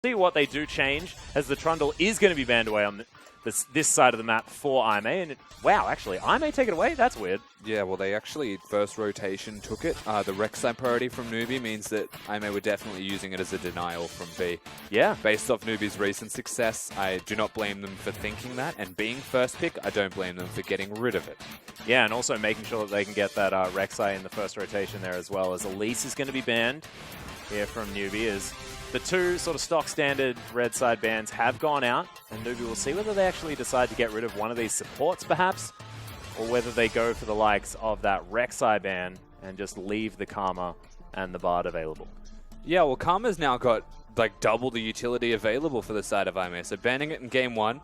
See what they do change, as the Trundle is going to be banned away on this side of the map for Ime. And wow, actually, Ime take it away? That's weird. Yeah, well, they actually first rotation took it. The Rek'Sai priority from Newbee means that Ime were definitely using it as a denial from B. Yeah. Based off Newbee's recent success, I do not blame them for thinking that. And being first pick, I don't blame them for getting rid of it. Yeah, and also making sure that they can get that Rek'Sai in the first rotation there as well, as Elise is going to be banned here from Newbee, as the two sort of stock standard red side bans have gone out, and Newbee will see whether they actually decide to get rid of one of these supports perhaps, or whether they go for the likes of that Rek'Sai ban and just leave the Karma and the Bard available. Yeah, well, Karma's now got like double the utility available for the side of Ime, so banning it in game 1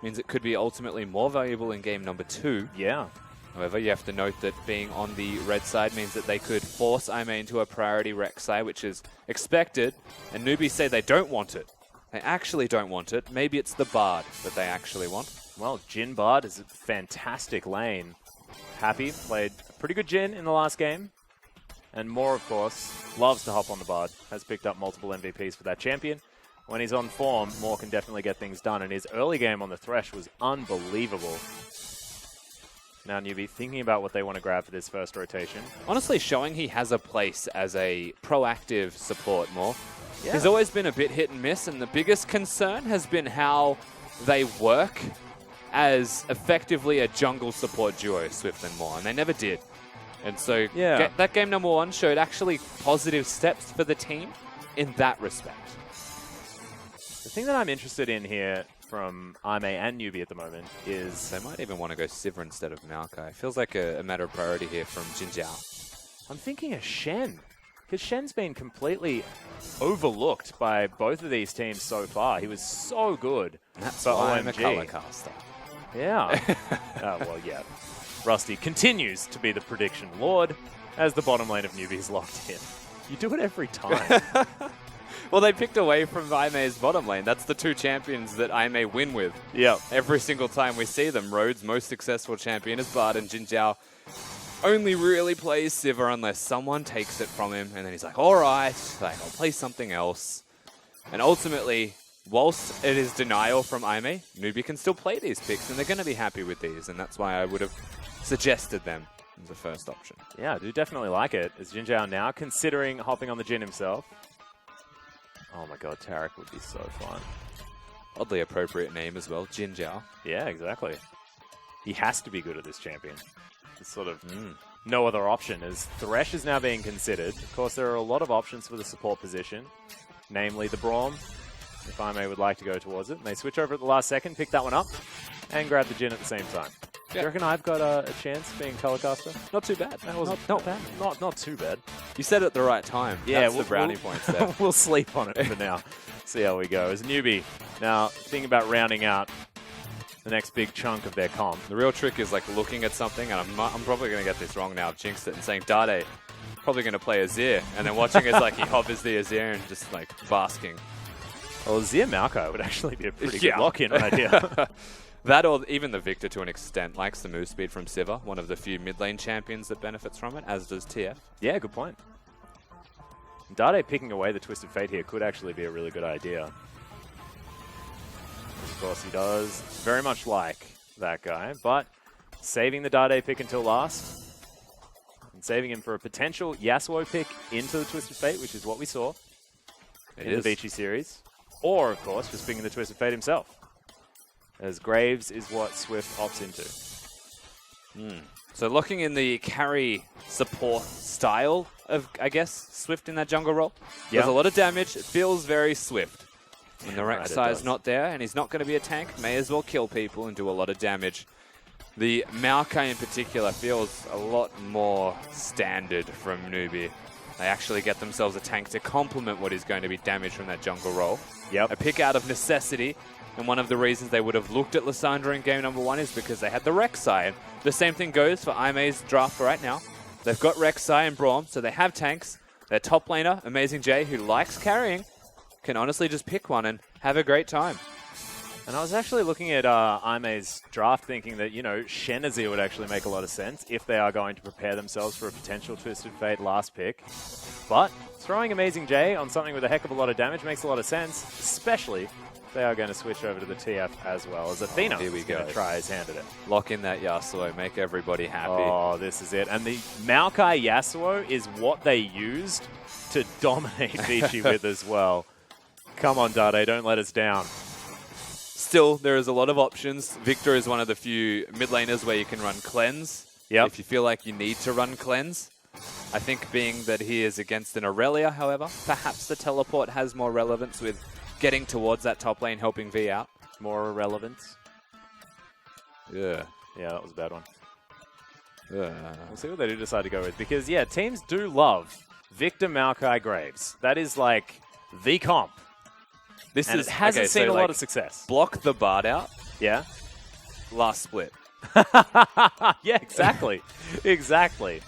means it could be ultimately more valuable in game number 2. Yeah. However, you have to note that being on the red side means that they could force Ime into a priority Rek'Sai, which is expected, and Newbee say they don't want it. They actually don't want it. Maybe it's the Bard that they actually want. Well, Jhin Bard is a fantastic lane. Happy played a pretty good Jhin in the last game. And Moore, of course, loves to hop on the Bard. Has picked up multiple MVPs for that champion. When he's on form, Moore can definitely get things done. And his early game on the Thresh was unbelievable. Now Newbee thinking about what they want to grab for this first rotation. Honestly, showing he has a place as a proactive support more. Yeah. He's always been a bit hit and miss, and the biggest concern has been how they work as effectively a jungle support duo, Swift and Moore, and they never did. And so yeah. That game number 1 showed actually positive steps for the team in that respect. The thing that I'm interested in here from Ime and Newbee at the moment is... They might even want to go Sivir instead of Maokai. Feels like a matter of priority here from Jin Zhao. I'm thinking of Shen, because Shen's been completely overlooked by both of these teams so far. He was so good. That's for why I'm a OMG. color caster. Yeah. Oh, well, yeah. Rusty continues to be the prediction lord as the bottom lane of Newbee is locked in. You do it every time. Well, they picked away from Ime's bottom lane. That's the two champions that Ime win with. Yep. Every single time we see them. Rhodes' most successful champion is Bard, and Jin Zhao only really plays Sivir unless someone takes it from him, and then he's like, all right, like, I'll play something else. And ultimately, whilst it is denial from Ime, Newbee can still play these picks, and they're going to be happy with these, and that's why I would have suggested them as a first option. Yeah, I do definitely like it. Is Jin Zhao now considering hopping on the Jhin himself? Oh my god, Tarek would be so fun. Oddly appropriate name as well, Jin Zhao. Yeah, exactly. He has to be good at this champion. It's sort of no other option, as Thresh is now being considered. Of course, there are a lot of options for the support position, namely the Braum, if Ime would like to go towards it. And they switch over at the last second, pick that one up, and grab the Jhin at the same time. Yeah. Do you reckon I've got a chance being colorcaster? Not too bad. That was not bad. Not too bad. You said it at the right time. Yeah, that's the brownie points there. We'll sleep on it for now. See how we go. As Newbee now thinking about rounding out the next big chunk of their comp. The real trick is like looking at something, and I'm probably going to get this wrong now. I've jinxed it and saying Dade probably going to play Azir, and then watching as like he hovers the Azir and just like basking. Well, Azir Maokai would actually be a pretty good lock-in right here. That or even the Victor to an extent likes the move speed from Sivir, one of the few mid lane champions that benefits from it, as does TF. Yeah, good point. Dade picking away the Twisted Fate here could actually be a really good idea. Of course he does very much like that guy, but saving the Dade pick until last and saving him for a potential Yasuo pick into the Twisted Fate, which is what we saw in the Vici series. Or, of course, just picking the Twisted Fate himself, as Graves is what Swift opts into. So locking in the carry support style of, I guess, Swift in that jungle role. Yeah. There's a lot of damage. It feels very Swift. When the Right, Rek'Sai is does. not there and he's not going to be a tank, may as well kill people and do a lot of damage. The Maokai in particular feels a lot more standard from Newbee. They actually get themselves a tank to complement what is going to be damage from that jungle role. Yep. A pick out of necessity. And one of the reasons they would have looked at Lissandra in game number 1 is because they had the Rek'Sai. And the same thing goes for Ime's draft right now. They've got Rek'Sai and Braum, so they have tanks. Their top laner, Amazing J, who likes carrying, can honestly just pick one and have a great time. And I was actually looking at Aime's draft thinking that, you know, Shenazir would actually make a lot of sense if they are going to prepare themselves for a potential Twisted Fate last pick. But throwing Amazing J on something with a heck of a lot of damage makes a lot of sense, especially if they are going to switch over to the TF as well, as Athena is going to try his hand at it. Lock in that Yasuo, make everybody happy. Oh, this is it. And the Maokai Yasuo is what they used to dominate Vici with as well. Come on, Dade, don't let us down. Still, there is a lot of options. Victor is one of the few mid laners where you can run Cleanse. Yep. If you feel like you need to run Cleanse. I think being that he is against an Aurelia, however, perhaps the teleport has more relevance with getting towards that top lane, helping V out. More relevance. Yeah. Yeah, that was a bad one. Yeah. We'll see what they do decide to go with. Because, yeah, teams do love Victor Maokai Graves. That is, like, the comp. And it hasn't seen a lot of success. Block the Bard out. Yeah. Last split. Yeah, exactly. Exactly.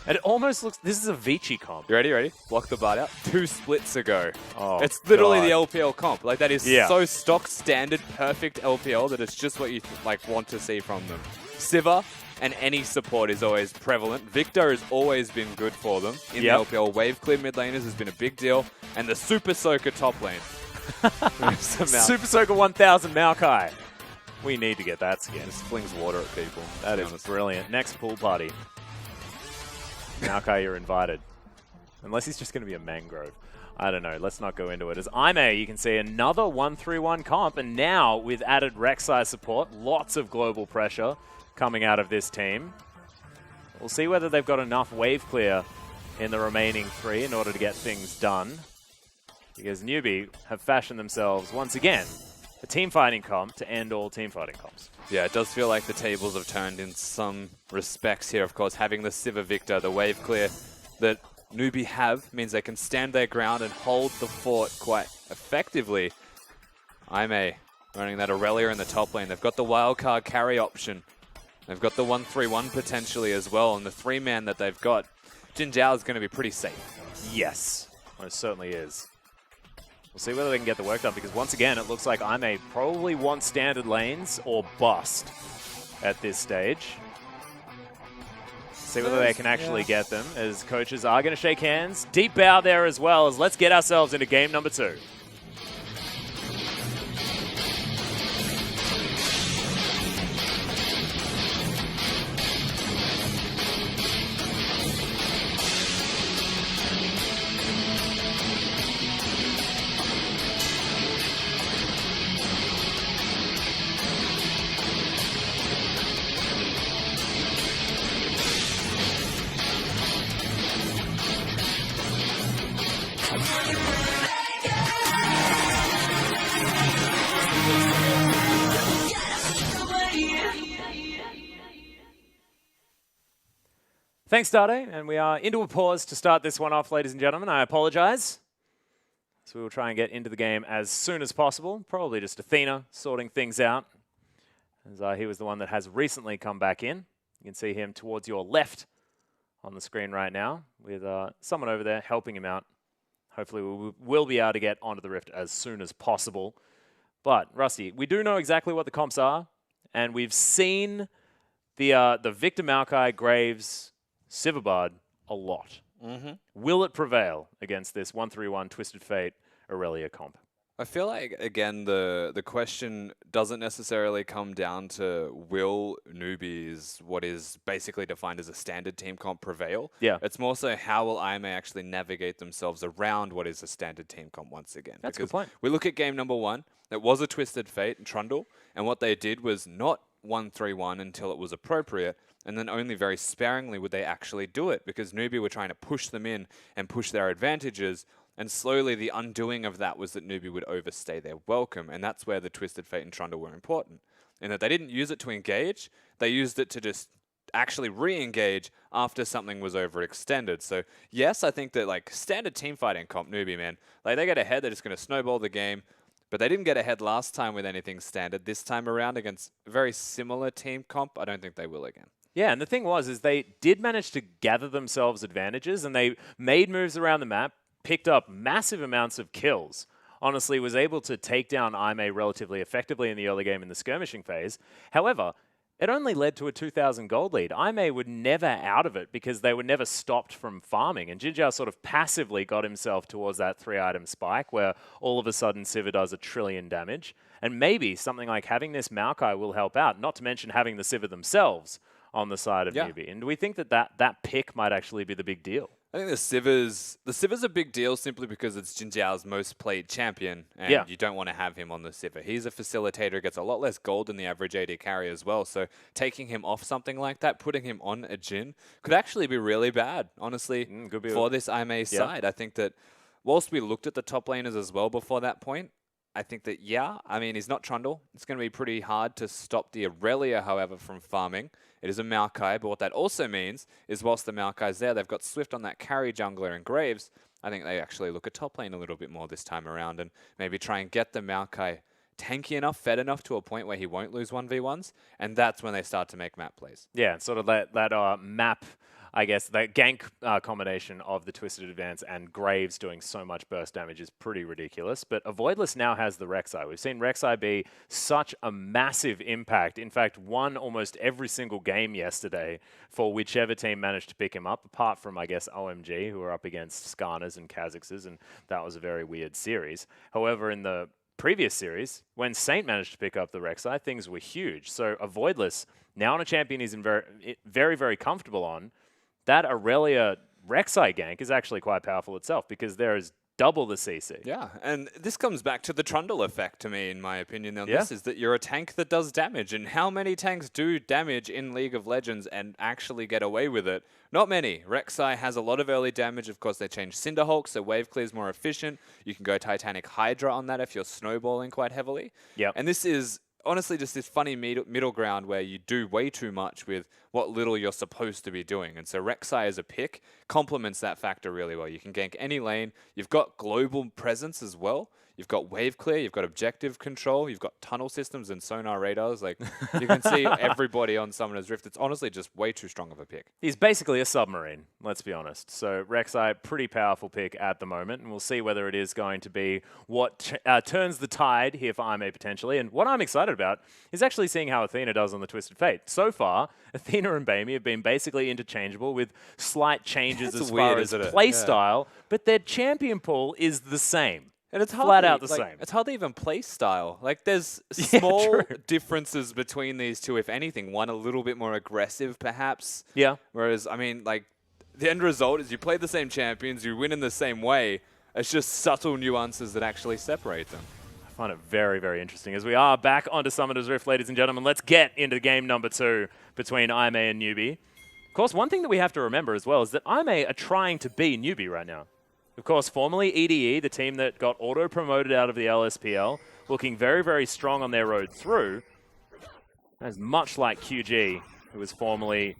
And it almost looks... This is a Vici comp. You ready? Ready? Block the Bard out. 2 splits ago. Oh, it's literally God. the LPL comp. Like, that is so stock standard, perfect LPL that it's just what you want to see from them. Sivir and any support is always prevalent. Victor has always been good for them in the LPL. Wave clear mid laners has been a big deal. And the Super Soaker top lane. Super Soaker 1000 Maokai. We need to get that skin. Just flings water at people. That is brilliant. Next pool party. Maokai, you're invited. Unless he's just going to be a mangrove. I don't know. Let's not go into it. As Aime, you can see another 1-3-1 comp. And now, with added Rek'Sai support, lots of global pressure coming out of this team. We'll see whether they've got enough wave clear in the remaining 3 in order to get things done. Because Newbee have fashioned themselves, once again, a team fighting comp to end all team fighting comps. Yeah, it does feel like the tables have turned in some respects here. Of course, having the Sivir Victor, the wave clear that Newbee have, means they can stand their ground and hold the fort quite effectively. Aime running that Aurelia in the top lane. They've got the wildcard carry option. They've got the 1-3-1 potentially as well. And the 3-man that they've got, Jin Zhao is going to be pretty safe. Yes, most certainly is. We'll see whether they can get the work done, because once again, it looks like Aime probably wants standard lanes or bust at this stage. See whether they can actually get them, as coaches are going to shake hands. Deep bow there as well, as let's get ourselves into game number 2. Thanks, Dade, and we are into a pause to start this one off, ladies and gentlemen. I apologize. So we will try and get into the game as soon as possible. Probably just Athena sorting things out, as he was the one that has recently come back in. You can see him towards your left on the screen right now, with someone over there helping him out. Hopefully we'll be able to get onto the Rift as soon as possible. But, Rusty, we do know exactly what the comps are, and we've seen the Victor Maokai Graves Sivir Bard a lot. Will it prevail against this 1-3-1 Twisted Fate Aurelia comp? I feel like, again, the question doesn't necessarily come down to will Newbee's, what is basically defined as a standard team comp, prevail. Yeah. It's more so how will Aime actually navigate themselves around what is a standard team comp once again. That's a good point. We look at game number 1. It was a Twisted Fate in Trundle, and what they did was not 1-3-1 until it was appropriate, and then only very sparingly would they actually do it, because Newbee were trying to push them in and push their advantages, and slowly the undoing of that was that Newbee would overstay their welcome, and that's where the Twisted Fate and Trundle were important, in that they didn't use it to engage, they used it to just actually re-engage after something was overextended. So yes, I think that like standard team fighting comp Newbee, man, like they get ahead, they're just going to snowball the game. But they didn't get ahead last time with anything standard. This time around against a very similar team comp, I don't think they will again. Yeah, and the thing is they did manage to gather themselves advantages, and they made moves around the map, picked up massive amounts of kills honestly was able to take down Ime relatively effectively in the early game in the skirmishing phase. However, it only led to a 2,000 gold lead. Ime were never out of it because they were never stopped from farming. And Jinjiao sort of passively got himself towards that 3-item spike where all of a sudden Sivir does 1 trillion damage. And maybe something like having this Maokai will help out, not to mention having the Sivir themselves on the side of Newbee. And we think that pick might actually be the big deal. I think the Sivir's a big deal simply because it's Jinjiao's most played champion, and you don't want to have him on the Sivir. He's a facilitator, gets a lot less gold than the average AD carry as well, so taking him off something like that, putting him on a Jin, could actually be really bad, honestly, for this Ime side. I think that whilst we looked at the top laners as well before that point, I think that, I mean, he's not Trundle. It's going to be pretty hard to stop the Aurelia, however, from farming. It is a Maokai, but what that also means is whilst the Maokai's there, they've got Swift on that carry jungler and Graves. I think they actually look at top lane a little bit more this time around and maybe try and get the Maokai tanky enough, fed enough to a point where he won't lose 1v1s, and that's when they start to make map plays. Yeah, sort of that map, I guess, that gank combination of the Twisted Advance and Graves doing so much burst damage is pretty ridiculous. But Avoidless now has the Rek'Sai. We've seen Rek'Sai be such a massive impact. In fact, won almost every single game yesterday for whichever team managed to pick him up, apart from, I guess, OMG, who were up against Skarners and Kha'Zixes, and that was a very weird series. However, in the previous series, when Saint managed to pick up the Rek'Sai, things were huge. So Avoidless, now on a champion he's very, very comfortable on, that Aurelia Rek'Sai gank is actually quite powerful itself because there is double the CC. Yeah, and this comes back to the Trundle effect to me, in my opinion. Now, this is that you're a tank that does damage, and how many tanks do damage in League of Legends and actually get away with it? Not many. Rek'Sai has a lot of early damage. Of course, they changed Cinderhulk, so wave clear is more efficient. You can go Titanic Hydra on that if you're snowballing quite heavily. And this is honestly just this funny middle ground where you do way too much with what little you're supposed to be doing. And so Rek'Sai as a pick complements that factor really well. You can gank any lane. You've got global presence as well. You've got wave clear, you've got objective control, you've got tunnel systems and sonar radars. Like, you can see everybody on Summoner's Rift. It's honestly just way too strong of a pick. He's basically a submarine, let's be honest. So Rek'Sai, pretty powerful pick at the moment, and we'll see whether it is going to be what turns the tide here for Ime potentially. And what I'm excited about is actually seeing how Athena does on the Twisted Fate. So far, Athena and Bamey have been basically interchangeable with slight changes as far as play style, but their champion pool is the same. And it's hardly, flat out the same. It's hardly even play style. Like, there's small differences between these two, if anything. One a little bit more aggressive, perhaps. Whereas, I mean, like, the end result is you play the same champions, you win in the same way. It's just subtle nuances that actually separate them. I find it very, very interesting. As we are back onto Summoner's Rift, ladies and gentlemen, let's get into game number 2 between Ime and Newbee. Of course, one thing that we have to remember as well is that Ime are trying to be Newbee right now. Of course, formerly EDE, the team that got auto-promoted out of the LSPL, looking very, very strong on their road through. As much like QG, who was formerly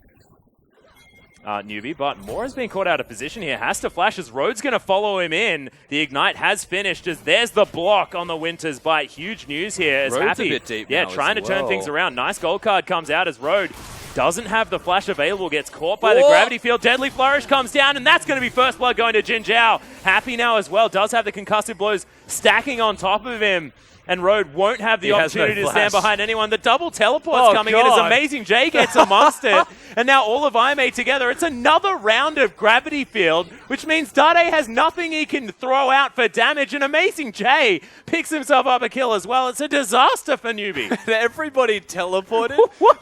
Newbee, but Moore has been caught out of position here. Has to flash as Road's going to follow him in. The Ignite has finished as there's the block on the Winter's Bite. Huge news here as Road's Happy. A bit deep now trying to as turn things around. Nice gold card comes out as Road doesn't have the flash available, gets caught by the gravity field. Deadly Flourish comes down, and that's going to be first blood going to Jin Zhao. Happy now as well, does have the concussive blows stacking on top of him. And Road won't have the opportunity to stand behind anyone. The double teleport's coming in as Amazing J gets amongst it. And now all of Ime together. It's another round of Gravity Field, which means Dade has nothing he can throw out for damage. And Amazing J picks himself up a kill as well. It's a disaster for Newbee. Everybody teleported,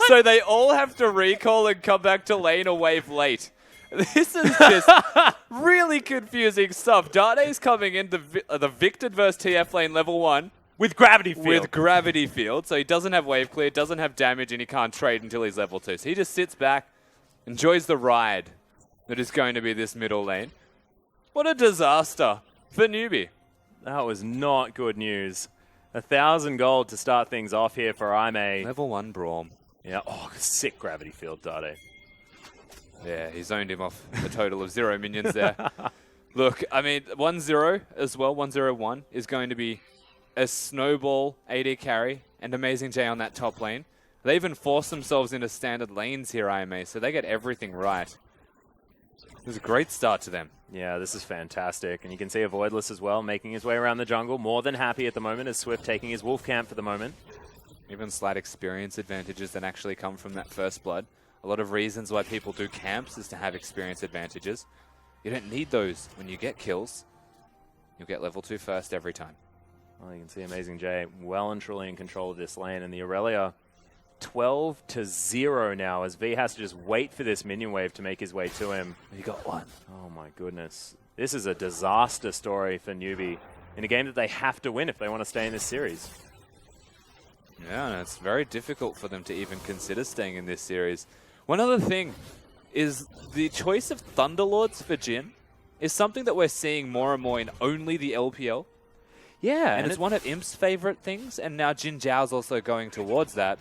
so they all have to recall and come back to lane a wave late. This is just really confusing stuff. Dade's coming in the Victor versus TF lane level 1. With Gravity Field. With Gravity Field. So he doesn't have wave clear, doesn't have damage, and he can't trade until he's level 2. So he just sits back, enjoys the ride that is going to be this middle lane. What a disaster for Newbee. That was not good news. 1,000 gold to start things off here for Ime. Level 1 Braum. Yeah, sick Gravity Field, Dade. Yeah, he zoned him off a total of 0 minions there. Look, I mean, 1-0 as well, 1-0-1 is going to be a snowball AD carry and Amazing J on that top lane. They even force themselves into standard lanes here, IMA, so they get everything right. It was a great start to them. Yeah, this is fantastic. And you can see a Voidless as well making his way around the jungle. More than happy at the moment as Swift taking his wolf camp for the moment. Even slight experience advantages that actually come from that first blood. A lot of reasons why people do camps is to have experience advantages. You don't need those when you get kills. You'll get level 2 first every time. Well, you can see Amazing J well and truly in control of this lane. And the Aurelia 12-0 now as V has to just wait for this minion wave to make his way to him. He got one. Oh my goodness. This is a disaster story for Newbee in a game that they have to win if they want to stay in this series. Yeah, and it's very difficult for them to even consider staying in this series. One other thing is the choice of Thunderlords for Jhin is something that we're seeing more and more in only the LPL. Yeah. And it's one of Imp's favorite things, and now Jin Zhao's also going towards that.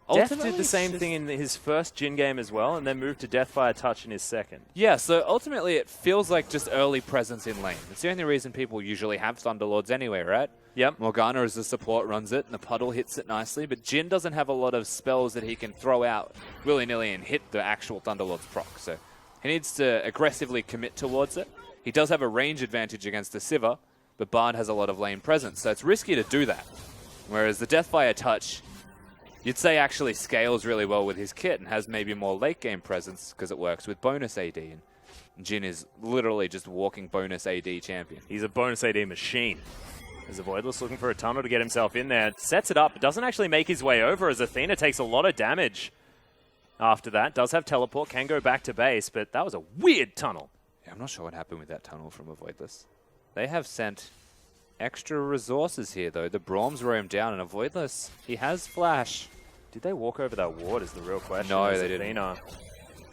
Death Ultimately, did the same thing in his first Jhin game as well, and then moved to Deathfire Touch in his second. Yeah, so ultimately it feels like just early presence in lane. It's the only reason people usually have Thunderlords anyway, right? Yep. Morgana as the support runs it, and the puddle hits it nicely, but Jhin doesn't have a lot of spells that he can throw out willy-nilly and hit the actual Thunderlord's proc, so he needs to aggressively commit towards it. He does have a range advantage against the Sivir, but Bard has a lot of lane presence, so it's risky to do that. Whereas the Deathfire Touch, you'd say actually scales really well with his kit and has maybe more late game presence because it works with bonus AD. And Jhin is literally just walking bonus AD champion. He's a bonus AD machine. There's a Voidless looking for a tunnel to get himself in there. Sets it up, but doesn't actually make his way over as Athena takes a lot of damage after that. Does have teleport, can go back to base, but that was a weird tunnel. Yeah, I'm not sure what happened with that tunnel from a Voidless. They have sent extra resources here, though. The Brahms roam down, and a Voidless, he has flash. Did they walk over that ward is the real question. No, as they didn't. Athena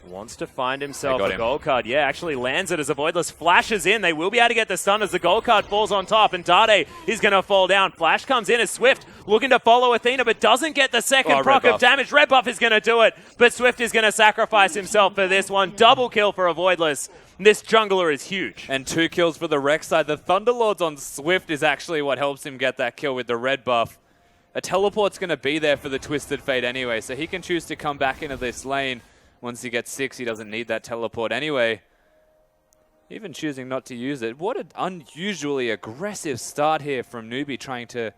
wants to find himself They got a him. gold card. Yeah, actually lands it as a Voidless flashes in. They will be able to get the stun as the gold card falls on top, and Dade is going to fall down. Flash comes in as Swift looking to follow Athena, but doesn't get the second proc of damage. Red buff is going to do it, but Swift is going to sacrifice himself for this one. Double kill for a Voidless. This jungler is huge. And 2 kills for the Rek'Sai. The Thunderlords on Swift is actually what helps him get that kill with the red buff. A teleport's going to be there for the Twisted Fate anyway, so he can choose to come back into this lane. Once he gets 6, he doesn't need that teleport anyway. Even choosing not to use it. What an unusually aggressive start here from Newbee, trying to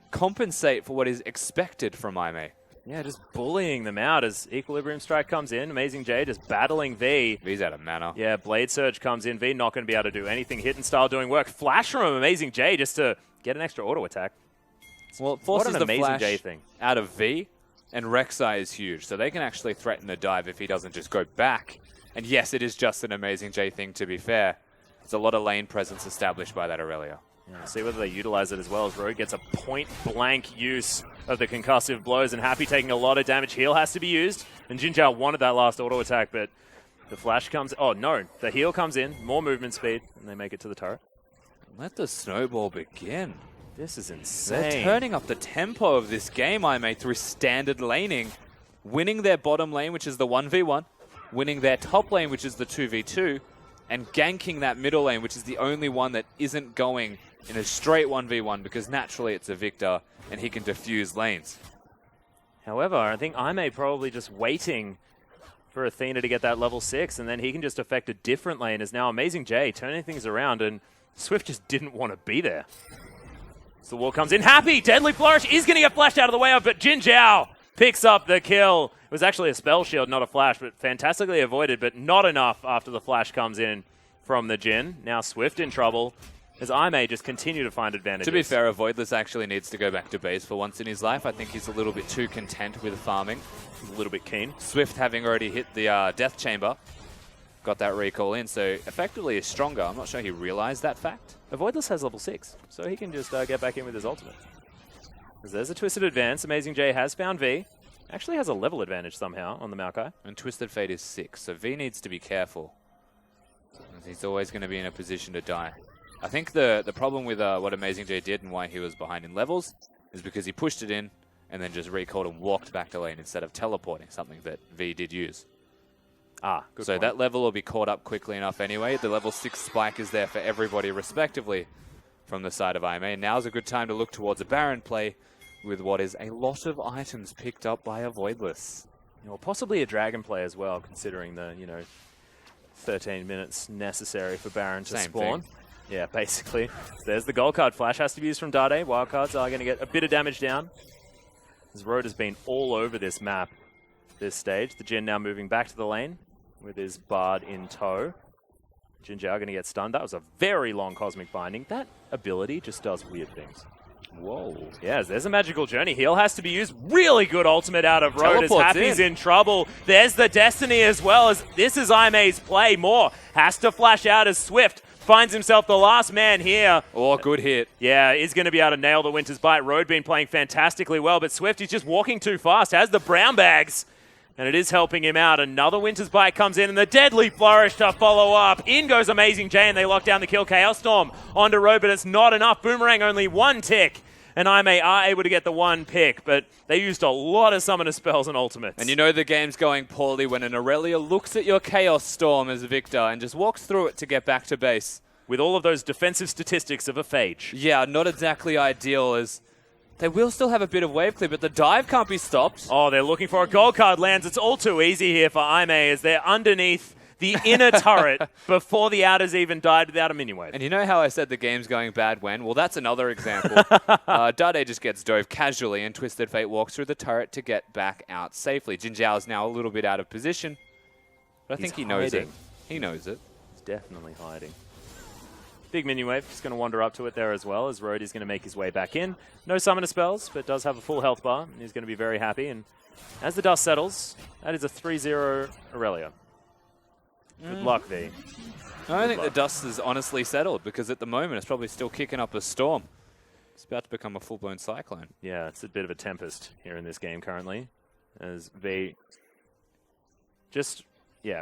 compensate for what is expected from Aimee. Yeah, just bullying them out as Equilibrium Strike comes in. Amazing J just battling V. V's out of mana. Yeah, Blade Surge comes in. V not going to be able to do anything. Hit and Style doing work. Flash from Amazing J just to get an extra auto attack. Well, it forces what an the Amazing flash J thing. out of V, and Rek'Sai is huge, so they can actually threaten a dive if he doesn't just go back. And yes, it is just an Amazing J thing, to be fair. There's a lot of lane presence established by that Aurelia. Yeah, see whether they utilize it as well as Rogue gets a point-blank use of the concussive blows, and Happy taking a lot of damage. Heal has to be used, and Jin Zhao wanted that last auto attack, but the flash comes... Oh, no. The heal comes in, more movement speed, and they make it to the turret. Let the snowball begin. This is insane. They're turning up the tempo of this game, Aimee, through standard laning. Winning their bottom lane, which is the 1v1. Winning their top lane, which is the 2v2. And ganking that middle lane, which is the only one that isn't going in a straight 1v1, because naturally it's a Victor, and he can diffuse lanes. However, I think Aimee probably just waiting for Athena to get that level 6, and then he can just affect a different lane, as now Amazing J turning things around, and Swift just didn't want to be there. So the wall comes in. Happy! Deadly Flourish is going to get flashed out of the way of, but Jin Zhao picks up the kill. It was actually a spell shield, not a flash, but fantastically avoided, but not enough after the flash comes in from the Jhin. Now Swift in trouble, as Aimee just continue to find advantages. To be fair, Voidless actually needs to go back to base for once in his life. I think he's a little bit too content with farming. He's a little bit keen. Swift having already hit the Death Chamber, got that recall in, so effectively is stronger. I'm not sure he realized that fact. Voidless has level 6, so he can just get back in with his ultimate. Because there's a Twisted Advance. Amazing J has found V. Actually has a level advantage somehow on the Maokai. And Twisted Fate is 6, so V needs to be careful. He's always going to be in a position to die. I think the problem with what Amazing J did and why he was behind in levels is because he pushed it in and then just recalled and walked back to lane instead of teleporting, something that V did use. Good so point. that level will be caught up quickly enough anyway. The level 6 spike is there for everybody respectively from the side of Aimee. Now's a good time to look towards a Baron play with what is a lot of items picked up by a Voidless. Well, possibly a Dragon play as well, considering the, 13 minutes necessary for Baron to Same spawn. thing. Yeah, basically. There's the gold card. Flash has to be used from Dade. Wildcards are going to get a bit of damage down. His road has been all over this map, this stage. The Jin now moving back to the lane with his Bard in tow. Jin Zhao going to get stunned. That was a very long Cosmic Binding. That ability just does weird things. Whoa. Yes, there's a magical journey. Heal has to be used. Really good ultimate out of Road as Teleports Happy's in trouble. There's the Destiny as well as this is Imei's play. More has to flash out as Swift finds himself the last man here. Oh, good hit. Yeah, is going to be able to nail the Winter's Bite. Road been playing fantastically well, but Swift is just walking too fast. Has the brown bags. And it is helping him out. Another Winter's Bite comes in, and the Deadly Flourish to follow up. In goes Amazing J, and they lock down the kill. Chaos Storm onto Road, but it's not enough. Boomerang only one tick. And Imei are able to get the one pick, but they used a lot of summoner spells and ultimates. And you know the game's going poorly when an Aurelia looks at your Chaos Storm as Victor and just walks through it to get back to base. With all of those defensive statistics of a Phage. Yeah, not exactly ideal as they will still have a bit of wave clear, but the dive can't be stopped. Oh, they're looking for a gold card lands. It's all too easy here for Imei as they're underneath the inner turret before the outers even died without a mini-wave. And you know how I said the game's going bad when? Well, that's another example. Dade just gets dove casually, and Twisted Fate walks through the turret to get back out safely. Jin Zhao is now a little bit out of position, but I think he knows it. He knows it. He's definitely hiding. Big mini-wave, just going to wander up to it there as well, as Road is going to make his way back in. No summoner spells, but does have a full health bar, and he's going to be very happy. And as the dust settles, that is a 3-0 Aurelia. Good luck, V. I don't think the dust is honestly settled, because at the moment it's probably still kicking up a storm. It's about to become a full-blown cyclone. Yeah, it's a bit of a tempest here in this game currently, as V just,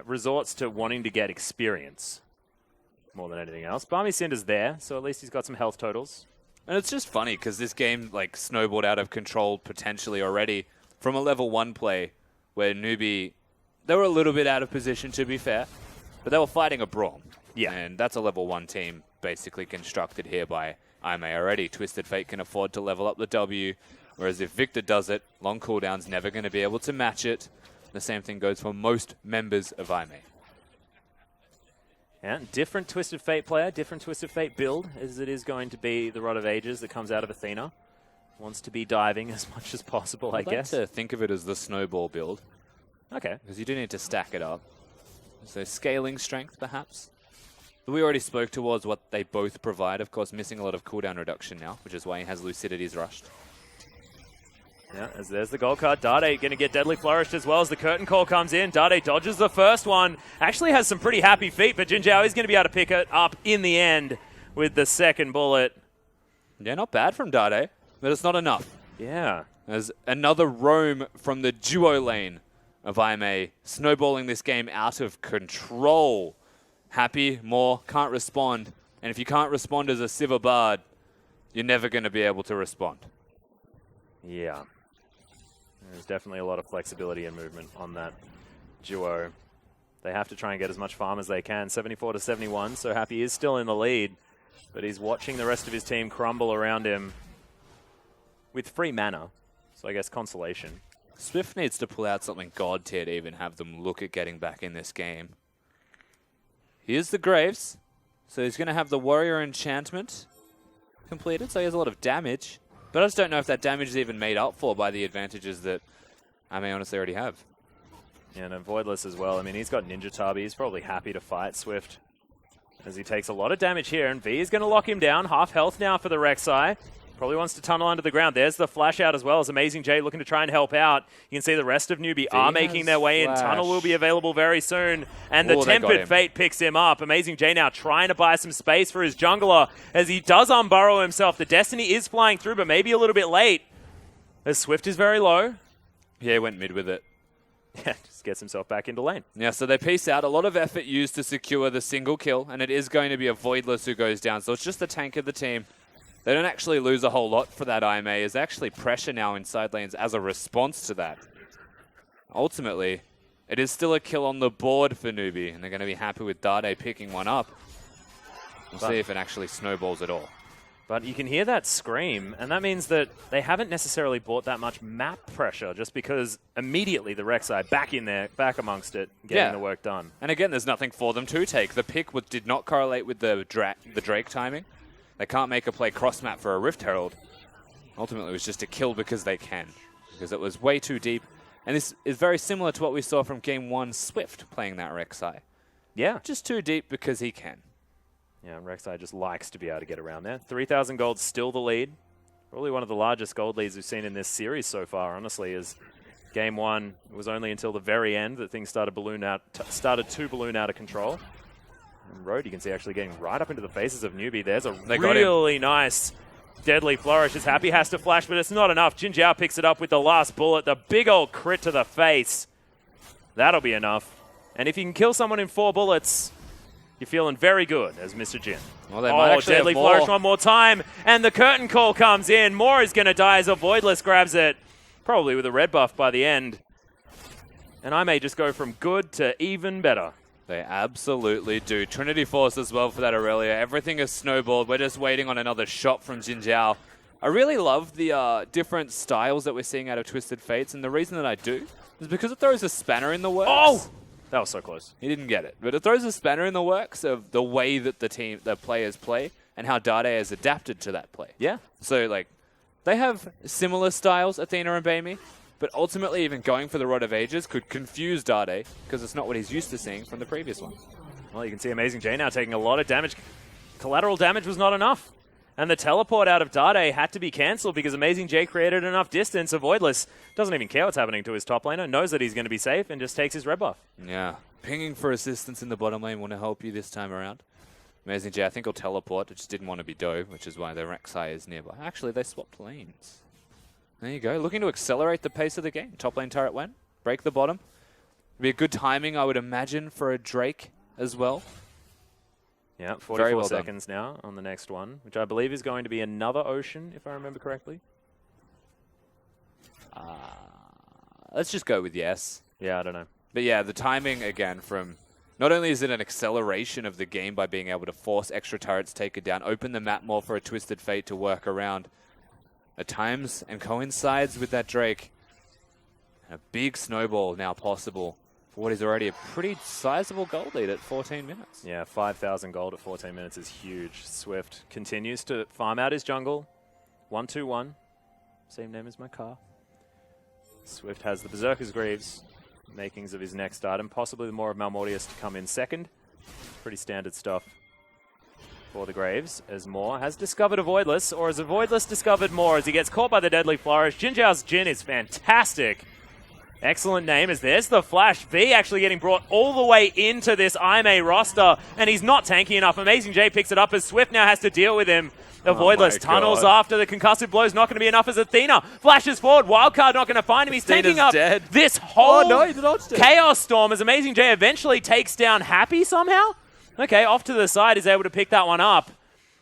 resorts to wanting to get experience more than anything else. Barmy Cinder's there, so at least he's got some health totals. And it's just funny, because this game snowballed out of control potentially already from a level 1 play where Newbee, they were a little bit out of position, to be fair, but they were fighting a Braum. Yeah. And that's a level 1 team basically constructed here by Imei already. Twisted Fate can afford to level up the W, whereas if Victor does it, long cooldown's never going to be able to match it. The same thing goes for most members of Imei. Yeah, different Twisted Fate player, different Twisted Fate build, as it is going to be the Rod of Ages that comes out of Athena. Wants to be diving as much as possible, I guess. I'd like to think of it as the snowball build. Okay. Because you do need to stack it up. So scaling strength, perhaps. But we already spoke towards what they both provide. Of course, missing a lot of cooldown reduction now, which is why he has Lucidity's rushed. Yeah, as there's the gold card. Dade going to get Deadly Flourished as well as the curtain call comes in. Dade dodges the first one. Actually has some pretty happy feet, but Jin Zhao is going to be able to pick it up in the end with the second bullet. Yeah, not bad from Dade, but it's not enough. Yeah. There's another roam from the duo lane of Imei, snowballing this game out of control. Happy, more, can't respond. And if you can't respond as a Sivir Bard, you're never going to be able to respond. Yeah. There's definitely a lot of flexibility and movement on that duo. They have to try and get as much farm as they can. 74-71, so Happy is still in the lead, but he's watching the rest of his team crumble around him with free mana, so I guess consolation. Swift needs to pull out something god tier to even have them look at getting back in this game. Here's the Graves, so he's going to have the Warrior Enchantment completed, so he has a lot of damage. But I just don't know if that damage is even made up for by the advantages that I may honestly already have. Yeah, and Voidless as well. I mean, he's got Ninja Tabi. He's probably happy to fight Swift as he takes a lot of damage here. And V is going to lock him down. Half health now for the Rek'Sai. Probably wants to tunnel under the ground. There's the flash out as well as Amazing J looking to try and help out. You can see the rest of Newbee are making their way in. Tunnel will be available very soon. And the Tempered Fate picks him up. Amazing J now trying to buy some space for his jungler as he does unburrow himself. The Destiny is flying through, but maybe a little bit late as Swift is very low. Yeah, he went mid with it. Yeah, just gets himself back into lane. Yeah, so they piece out. A lot of effort used to secure the single kill, and it is going to be a Voidless who goes down. So it's just the tank of the team. They don't actually lose a whole lot for that Imei. There's actually pressure now inside lanes as a response to that. Ultimately, it is still a kill on the board for Newbee, and they're going to be happy with Dade picking one up. We'll see if it actually snowballs at all. But you can hear that scream, and that means that they haven't necessarily bought that much map pressure just because immediately the Rek'Sai back in there, back amongst it, getting the work done. And again, there's nothing for them to take. The pick did not correlate with the Drake timing. They can't make a play cross-map for a Rift Herald. Ultimately, it was just a kill because they can, because it was way too deep. And this is very similar to what we saw from Game 1, Swift playing that Rek'Sai. Yeah. Just too deep because he can. Yeah, Rek'Sai just likes to be able to get around there. 3,000 gold, still the lead. Probably one of the largest gold leads we've seen in this series so far, honestly, as Game 1, it was only until the very end that things started to balloon out of control. And Road, you can see actually getting right up into the faces of Newbee. There's a really nice deadly flourish. As Happy has to flash, but it's not enough. Jin Jiao picks it up with the last bullet. The big old crit to the face. That'll be enough. And if you can kill someone in 4 bullets, you're feeling very good as Mr. Jin. Well, they might actually deadly have more. flourish one more time. And the curtain call comes in. Moore is going to die as a Voidless grabs it. Probably with a red buff by the end. And I may just go from good to even better. They absolutely do. Trinity Force as well for that Aurelia. Everything is snowballed. We're just waiting on another shot from Jin Jiao. I really love the different styles that we're seeing out of Twisted Fates. And the reason that I do is because it throws a spanner in the works. Oh! That was so close. He didn't get it. But it throws a spanner in the works of the way that the players play and how Dade has adapted to that play. Yeah. So, like, they have similar styles, Athena and Baimi, but ultimately even going for the Rod of Ages could confuse Dade because it's not what he's used to seeing from the previous one. Well, you can see Amazing J now taking a lot of damage. Collateral damage was not enough. And the teleport out of Dade had to be cancelled because Amazing J created enough distance. A Voidless doesn't even care what's happening to his top laner, knows that he's going to be safe, and just takes his red buff. Yeah. Pinging for assistance in the bottom lane want to help you this time around. Amazing J, I think, will teleport. It just didn't want to be Dove, which is why the Rek'Sai is nearby. Actually, they swapped lanes. There you go. Looking to accelerate the pace of the game. Top lane turret went. Break the bottom. It'd be a good timing, I would imagine, for a Drake as well. Yeah, 44 seconds now on the next one, which I believe is going to be another Ocean, if I remember correctly. Let's just go with yes. Yeah, I don't know. But yeah, the timing, again, from... Not only is it an acceleration of the game by being able to force extra turrets to take it down, open the map more for a Twisted Fate to work around at times, and coincides with that Drake. And a big snowball now possible for what is already a pretty sizable gold lead at 14 minutes. Yeah, 5,000 gold at 14 minutes is huge. Swift continues to farm out his jungle. 1-2-1. Same name as my car. Swift has the Berserker's Greaves, makings of his next item. Possibly the Maw of Malmortius to come in second. Pretty standard stuff for the Graves, as Maw has discovered a Voidless, or as a Voidless discovered Maw as he gets caught by the Deadly Flourish. Jin Jiao's Jin is fantastic. Excellent name, as there's the flash. V actually getting brought all the way into this IMA roster, and he's not tanky enough. Amazing J picks it up as Swift now has to deal with him. The Voidless tunnels after the concussive blows, not going to be enough as Athena flashes forward. Wildcard not going to find him. He's taking up this whole Chaos Storm as Amazing J eventually takes down Happy somehow. Okay, off to the side is able to pick that one up,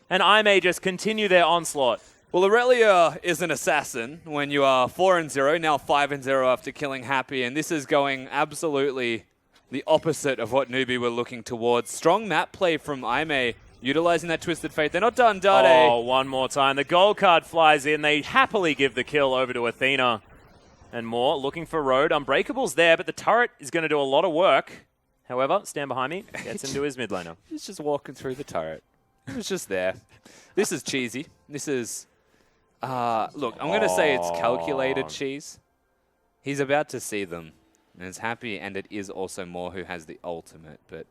and IMA just continue their onslaught. Well, Aurelia is an assassin when you are 4-0, now 5-0 after killing Happy, and this is going absolutely the opposite of what Newbee were looking towards. Strong map play from Aime, utilizing that Twisted Fate. They're not done, Dade. Oh, one more time. The gold card flies in. They happily give the kill over to Athena. And Maw looking for Road. Unbreakable's there, but the turret is going to do a lot of work. However, stand behind me. Gets into his mid laner. He's just walking through the turret. He was just there. This is cheesy. This is... look, I'm going to say it's calculated cheese. He's about to see them, and it's Happy, and it is also Maw who has the ultimate. But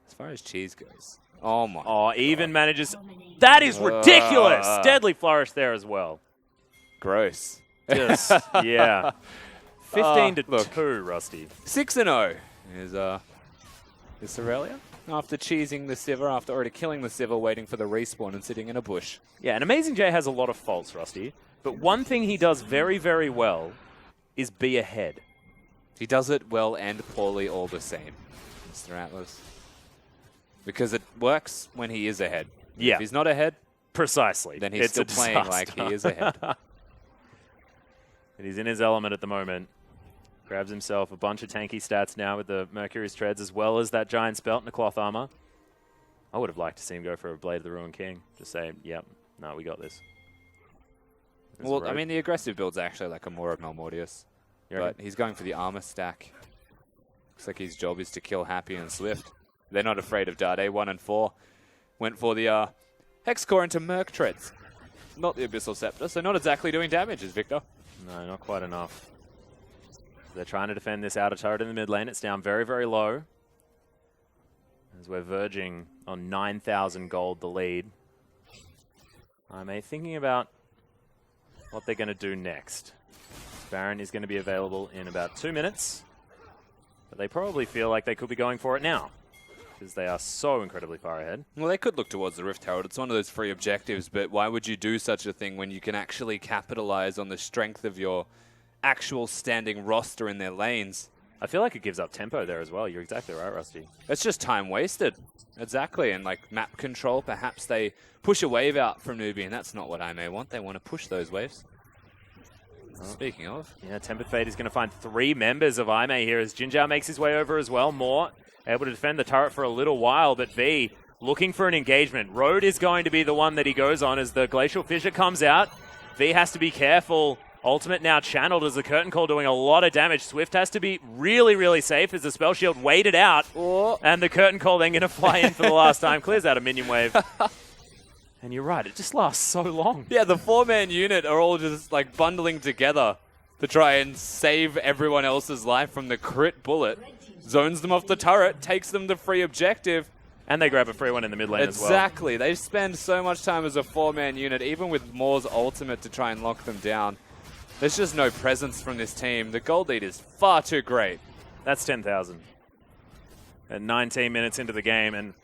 as far as cheese goes, oh my! Oh, even manages. That is ridiculous. Deadly flourish there as well. Gross. Just yeah. 15-2, Rusty. 6-0 is Aurelia. After cheesing the Sivir, after already killing the Sivir, waiting for the respawn and sitting in a bush. Yeah, and Amazing J has a lot of faults, Rusty. But one thing he does very, very well is be ahead. He does it well and poorly all the same, Mr. Atlas. Because it works when he is ahead. Yeah. If he's not ahead, precisely, then he's still playing like he is ahead. And he's in his element at the moment. Grabs himself a bunch of tanky stats now with the Mercury's Treads, as well as that Giant's Belt and the Cloth Armor. I would have liked to see him go for a Blade of the Ruined King. Just say, yep, No, we got this. Well, I mean, the aggressive build's actually like a Mora Mortius. But he's going for the armor stack. Looks like his job is to kill Happy and Swift. They're not afraid of Dade. 1 and 4. Went for the Hex Core into Merc Treads. Not the Abyssal Scepter, so not exactly doing damage, is Victor. No, not quite enough. They're trying to defend this outer turret in the mid lane. It's down very, very low. As we're verging on 9,000 gold, the lead. I'm thinking about what they're going to do next. Baron is going to be available in about 2 minutes. But they probably feel like they could be going for it now, because they are so incredibly far ahead. Well, they could look towards the Rift Herald. It's one of those free objectives, but why would you do such a thing when you can actually capitalize on the strength of your actual standing roster in their lanes? I feel like it gives up tempo there as well. You're exactly right, Rusty. It's just time wasted. Exactly. And like map control, perhaps they push a wave out from Newbee, and that's not what I may want. They want to push those waves. Speaking of. Yeah, Tempered Fate is going to find 3 members of Aimee here as Jinjiao makes his way over as well. More able to defend the turret for a little while, but V looking for an engagement. Road is going to be the one that he goes on as the Glacial Fissure comes out. V has to be careful. Ultimate now channeled as the Curtain Call doing a lot of damage. Swift has to be really, really safe as the Spell Shield waited out. Oh. And the Curtain Call then going to fly in for the last time. Clears out a minion wave. And you're right, it just lasts so long. Yeah, the 4-man unit are all just like bundling together to try and save everyone else's life from the crit bullet. Zones them off the turret, takes them to free objective. And they grab a free one in the mid lane as well. Exactly. They spend so much time as a 4-man unit, even with Moore's ultimate to try and lock them down. There's just no presence from this team. The gold lead is far too great. That's 10,000. At 19 minutes into the game, and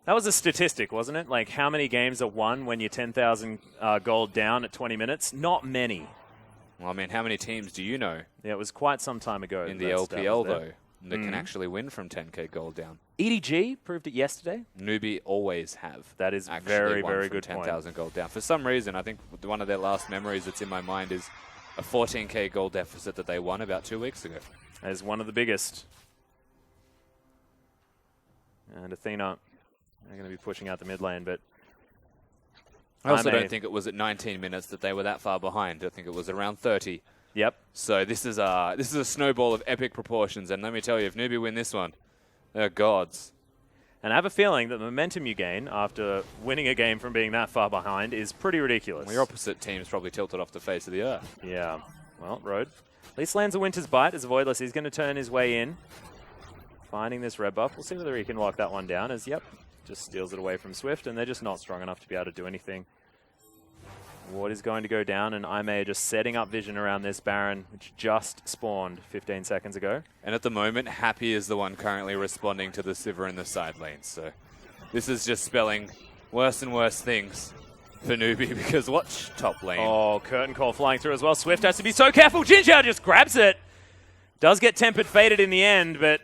that was a statistic, wasn't it? Like, how many games are won when you're 10,000 gold down at 20 minutes? Not many. Well, I mean, how many teams do you know? Yeah, it was quite some time ago. In the LPL, though, that can actually win from 10k gold down. EDG proved it yesterday. Newbee always have. That is very, very good 10,000 gold down. For some reason, I think one of their last memories that's in my mind is a 14k gold deficit that they won about 2 weeks ago. As one of the biggest. And Athena are going to be pushing out the mid lane, but I also don't think it was at 19 minutes that they were that far behind. I think it was around 30. Yep. So this is a snowball of epic proportions, and let me tell you, if Newbee win this one, they're gods. And I have a feeling that the momentum you gain after winning a game from being that far behind is pretty ridiculous. Well, your opposite team's probably tilted off the face of the earth. Yeah. Well, Road at least lands a Winter's Bite as Voidless is going to turn his way in. Finding this red buff. We'll see whether he can lock that one down as, yep, just steals it away from Swift, and they're just not strong enough to be able to do anything. Ward is going to go down, and Aimee just setting up vision around this Baron, which just spawned 15 seconds ago. And at the moment, Happy is the one currently responding to the Sivir in the side lanes. So this is just spelling worse and worse things for Newbee, because watch top lane. Oh, Curtain Call flying through as well. Swift has to be so careful. Jinjiao just grabs it. Does get Tempered Fated in the end, but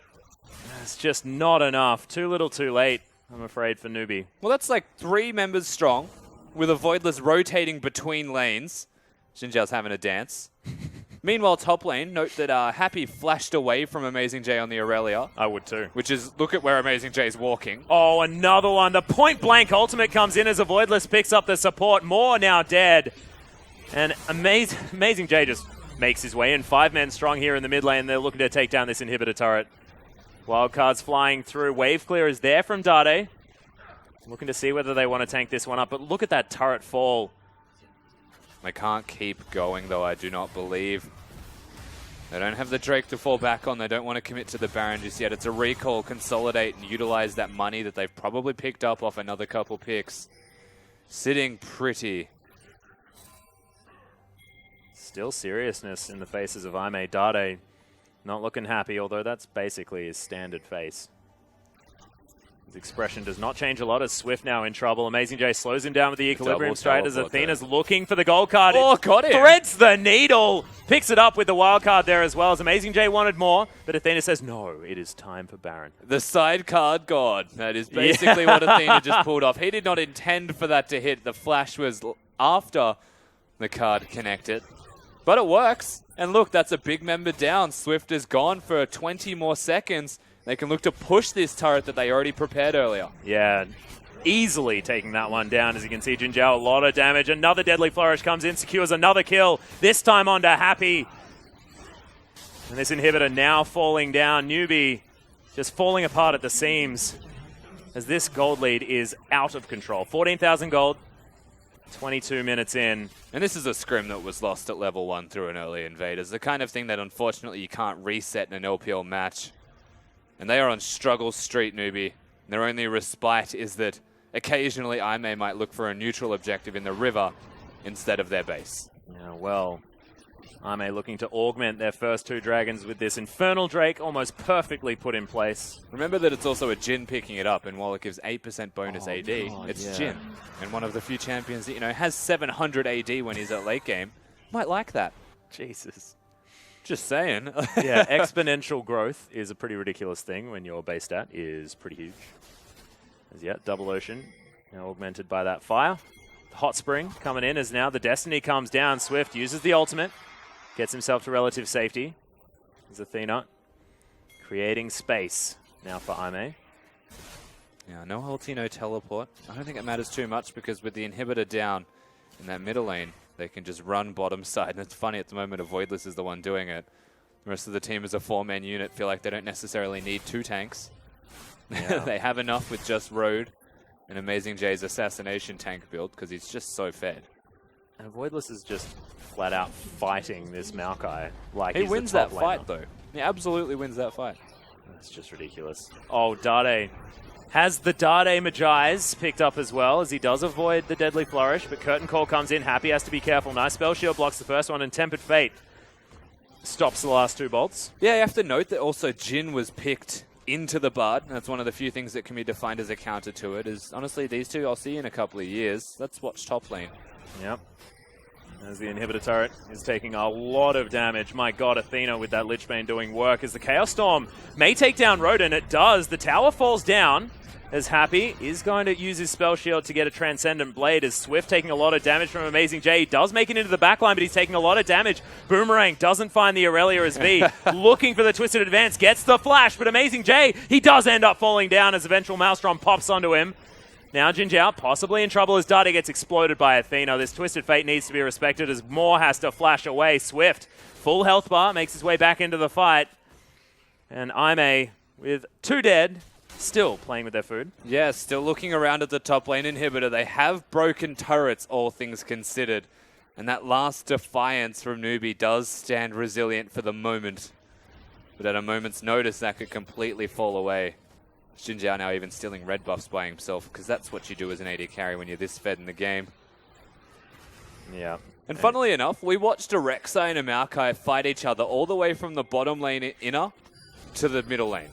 it's just not enough. Too little too late, I'm afraid, for Newbee. Well, that's like 3 members strong, with a Voidless rotating between lanes. Jinjiao's having a dance. Meanwhile, top lane, note that Happy flashed away from Amazing J on the Aurelia. I would too. Which is, look at where Amazing J's walking. Oh, another one. The point-blank ultimate comes in as a Voidless picks up the support. More now dead. And Amazing J just makes his way in. 5 men strong here in the mid lane. They're looking to take down this inhibitor turret. Wildcards flying through. Wave clear is there from Dade. Looking to see whether they want to tank this one up. But look at that turret fall. They can't keep going, though, I do not believe. They don't have the Drake to fall back on. They don't want to commit to the Baron just yet. It's a recall, consolidate, and utilize that money that they've probably picked up off another couple picks. Sitting pretty. Still seriousness in the faces of Aimee. Dade not looking happy, although that's basically his standard face. His expression does not change a lot as Swift now in trouble. Amazing J slows him down with the Equilibrium Stride as Athena's looking for the gold card. Oh, got it. Threads the needle. Picks it up with the wild card there as well as Amazing J wanted more, but Athena says, no, it is time for Baron. The side card god. That is basically what Athena just pulled off. He did not intend for that to hit. The flash was after the card connected. But it works. And look, that's a big member down. Swift is gone for 20 more seconds. They can look to push this turret that they already prepared earlier. Yeah, easily taking that one down. As you can see, Jin Zhao, a lot of damage. Another Deadly Flourish comes in, secures another kill, this time onto Happy. And this inhibitor now falling down. Newbee just falling apart at the seams as this gold lead is out of control. 14,000 gold, 22 minutes in. And this is a scrim that was lost at level 1 through an early invaders. The kind of thing that unfortunately you can't reset in an LPL match. And they are on struggle street, Newbee. Their only respite is that occasionally Aimee might look for a neutral objective in the river instead of their base. Yeah, well, Aimee looking to augment their first 2 dragons with this Infernal Drake almost perfectly put in place. Remember that it's also a Jhin picking it up, and while it gives 8% bonus AD, God, it's yeah. Jhin. And one of the few champions that, has 700 AD when he's at late game. Might like that. Jesus. Just saying. Yeah, exponential growth is a pretty ridiculous thing when your base stat is pretty huge. As yet, Double Ocean now augmented by that fire. The Hot Spring coming in as now the Destiny comes down. Swift uses the ultimate, gets himself to relative safety. As Athena creating space now for Aimee. Yeah, no ulti, no teleport. I don't think it matters too much because with the inhibitor down in that middle lane, they can just run bottom side. And it's funny, at the moment, Avoidless is the one doing it. The rest of the team is a 4-man unit, feel like they don't necessarily need 2 tanks. Yeah. They have enough with just Road and Amazing J's assassination tank build because he's just so fed. And Voidless is just flat out fighting this Maokai. Like he he's wins the top that fight, laner. though. He absolutely wins that fight. That's just ridiculous. Oh, Dade has the Dade Magi's picked up as well as he does avoid the Deadly Flourish, but Curtain Call comes in. Happy has to be careful. Nice Spell Shield blocks the first one, and Tempered Fate stops the last 2 bolts. Yeah, you have to note that also Jhin was picked into the Bard. That's one of the few things that can be defined as a counter to it, is honestly these two I'll see in a couple of years. Let's watch top lane. Yep. As the inhibitor turret is taking a lot of damage. My god, Athena with that Lichbane doing work as the Chaos Storm may take down Rodin. It does. The tower falls down as Happy is going to use his Spell Shield to get a Transcendent Blade as Swift taking a lot of damage from Amazing J. He does make it into the backline, but he's taking a lot of damage. Boomerang doesn't find the Aurelia as V. Looking for the Twisted Advance, gets the flash, but Amazing J, he does end up falling down as eventual Maelstrom pops onto him. Now Jin Zhao possibly in trouble as Dada gets exploded by Athena. This Twisted Fate needs to be respected as Moore has to flash away. Swift, full health bar, makes his way back into the fight. And Aimee with 2 dead, still playing with their food. Yeah, still looking around at the top lane inhibitor. They have broken turrets, all things considered. And that last defiance from Newbee does stand resilient for the moment. But at a moment's notice, that could completely fall away. Jin Zhao now even stealing red buffs by himself, because that's what you do as an AD carry when you're this fed in the game. Yeah. And funnily enough, we watched a Rek'Sai and a Maokai fight each other all the way from the bottom lane inner to the middle lane.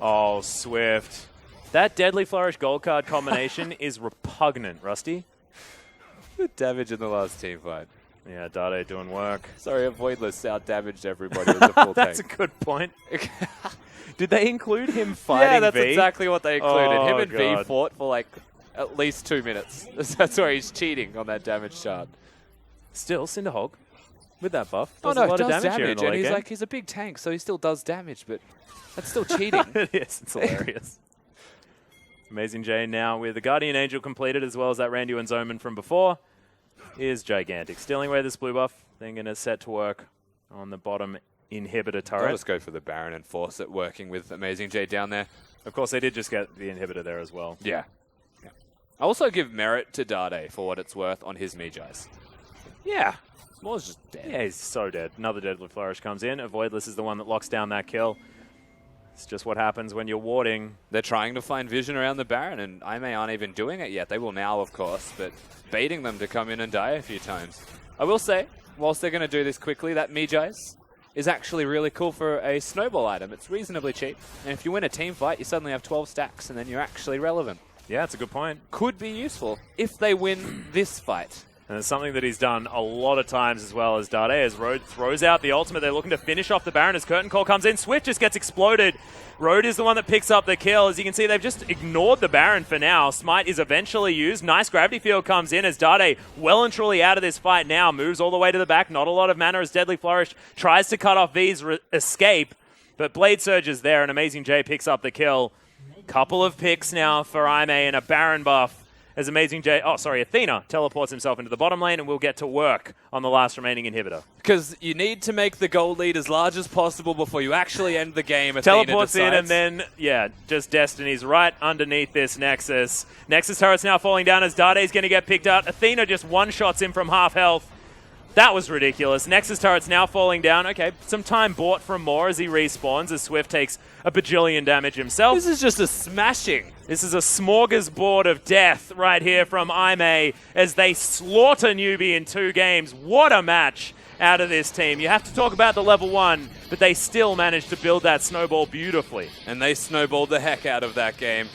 Oh, Swift. That Deadly Flourish gold card combination is repugnant, Rusty. Good damage in the last team fight. Yeah, Dade doing work. Sorry, Avoidless out-damaged everybody with the full That's tank. a good point. Did they include him fighting Yeah, that's V? exactly what they included. Oh, Him and V God. fought for like at least 2 minutes. That's where he's cheating on that damage chart. Still, Cinderhog with that buff. Oh Does no, a lot does of damage here in the and late he's game. like, he's a big tank, so he still does damage, but that's still cheating. Yes, it's hilarious. Amazing J now with the Guardian Angel completed, as well as that Randuin's Omen from before, is gigantic. Stealing away this blue buff, then going to set to work on the bottom inhibitor I'll turret. just go for the Baron and force it, working with Amazing J down there. Of course, they did just get the inhibitor there as well. Yeah. I also give merit to Dade for what it's worth on his Mejais. Yeah. Moore's just dead. Yeah, he's so dead. Another Deadly Flourish comes in. Avoidless is the one that locks down that kill. It's just what happens when you're warding. They're trying to find vision around the Baron, and Aimee aren't even doing it yet. They will now, of course, but baiting them to come in and die a few times. I will say, whilst they're going to do this quickly, that Mejais is actually really cool for a snowball item. It's reasonably cheap, and if you win a team fight, you suddenly have 12 stacks, and then you're actually relevant. Yeah, it's a good point. Could be useful if they win this fight. And it's something that he's done a lot of times as well as Dade, as Road throws out the ultimate. They're looking to finish off the Baron as Curtain Call comes in. Swift just gets exploded. Road is the one that picks up the kill. As you can see, they've just ignored the Baron for now. Smite is eventually used. Nice Gravity Field comes in as Dade, well and truly out of this fight now, moves all the way to the back. Not a lot of mana as Deadly Flourish tries to cut off V's escape, but Blade Surge is there, and Amazing J picks up the kill. Couple of picks now for Ime and a Baron buff as Athena teleports himself into the bottom lane, and we'll get to work on the last remaining inhibitor. Because you need to make the gold lead as large as possible before you actually end the game. Teleports in, and then, just Destiny's right underneath this Nexus. Nexus turret's now falling down as Dade's going to get picked out. Athena just one-shots him from half health. That was ridiculous. Nexus turret's now falling down. Okay, some time bought from Moore as he respawns, as Swift takes a bajillion damage himself. This is just a smashing. This is a smorgasbord of death right here from Ime as they slaughter Newbee in 2 games. What a match out of this team. You have to talk about the level 1, but they still managed to build that snowball beautifully. And they snowballed the heck out of that game.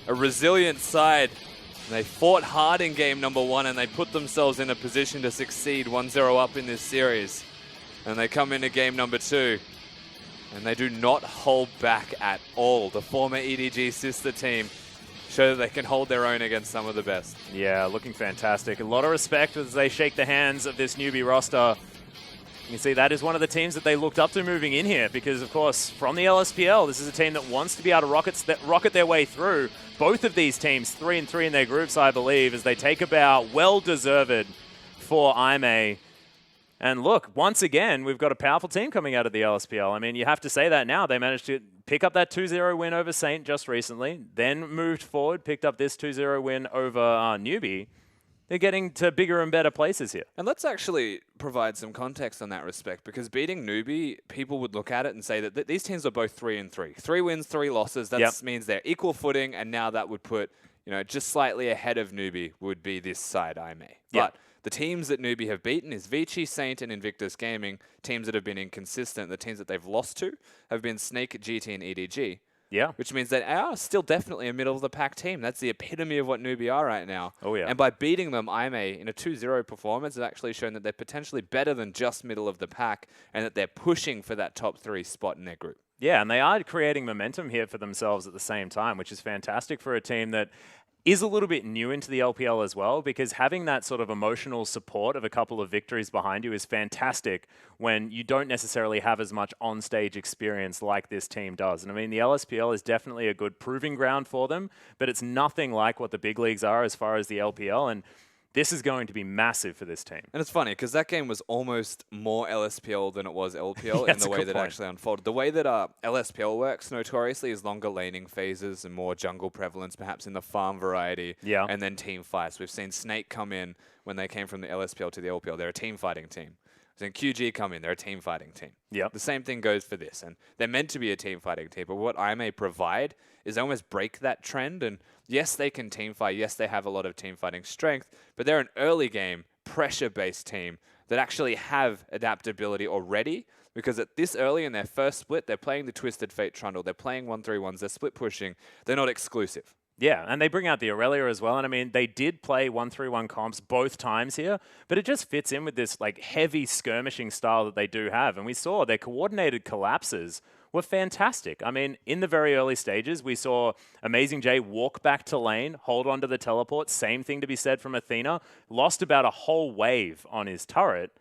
A resilient side. They fought hard in game number 1, and they put themselves in a position to succeed 1-0 up in this series. And they come into game number 2, and they do not hold back at all. The former EDG sister team show that they can hold their own against some of the best. Yeah, looking fantastic. A lot of respect as they shake the hands of this Newbee roster. You can see that is one of the teams that they looked up to moving in here because, of course, from the LSPL, this is a team that wants to be able to rocket their way through. Both of these teams, 3-3 in their groups, I believe, as they take about well-deserved for Ime. And look, once again, we've got a powerful team coming out of the LSPL. I mean, you have to say that now. They managed to pick up that 2-0 win over Saint just recently, then moved forward, picked up this 2-0 win over Newbee. They're getting to bigger and better places here. And let's actually provide some context on that respect, because beating Newbee, people would look at it and say that these teams are both 3-3. 3 wins, 3 losses. That means they're equal footing, and now that would put, just slightly ahead of Newbee would be this side, Ime. But the teams that Newbee have beaten is Vici, Saint, and Invictus Gaming. Teams that have been inconsistent. The teams that they've lost to have been Snake, GT, and EDG. Yeah. Which means they are still definitely a middle-of-the-pack team. That's the epitome of what Newbee are right now. Oh, yeah. And by beating them, Ime, in a 2-0 performance, has actually shown that they're potentially better than just middle-of-the-pack and that they're pushing for that top 3 spot in their group. Yeah, and they are creating momentum here for themselves at the same time, which is fantastic for a team that is a little bit new into the LPL as well, because having that sort of emotional support of a couple of victories behind you is fantastic when you don't necessarily have as much on-stage experience like this team does. And I mean, the LSPL is definitely a good proving ground for them, but it's nothing like what the big leagues are as far as the LPL, and this is going to be massive for this team. And it's funny, because that game was almost more LSPL than it was LPL in the way that it actually unfolded. The way that LSPL works notoriously is longer laning phases and more jungle prevalence, perhaps in the farm variety, and then team fights. We've seen Snake come in when they came from the LSPL to the LPL. They're a team fighting team. We've seen QG come in. They're a team fighting team. The same thing goes for this. And they're meant to be a team fighting team, but what Ime provide is almost break that trend. And yes, they can team fight. Yes, they have a lot of team fighting strength, but they're an early game, pressure-based team that actually have adaptability already, because at this early in their first split, they're playing the Twisted Fate Trundle. They're playing 1-3-1s. They're split pushing. They're not exclusive. Yeah, and they bring out the Aurelia as well. And I mean, they did play 1-3-1 comps both times here, but it just fits in with this like heavy skirmishing style that they do have. And we saw their coordinated collapses were fantastic. I mean, in the very early stages, we saw Amazing J walk back to lane, hold onto the teleport. Same thing to be said from Athena. Lost about a whole wave on his turret.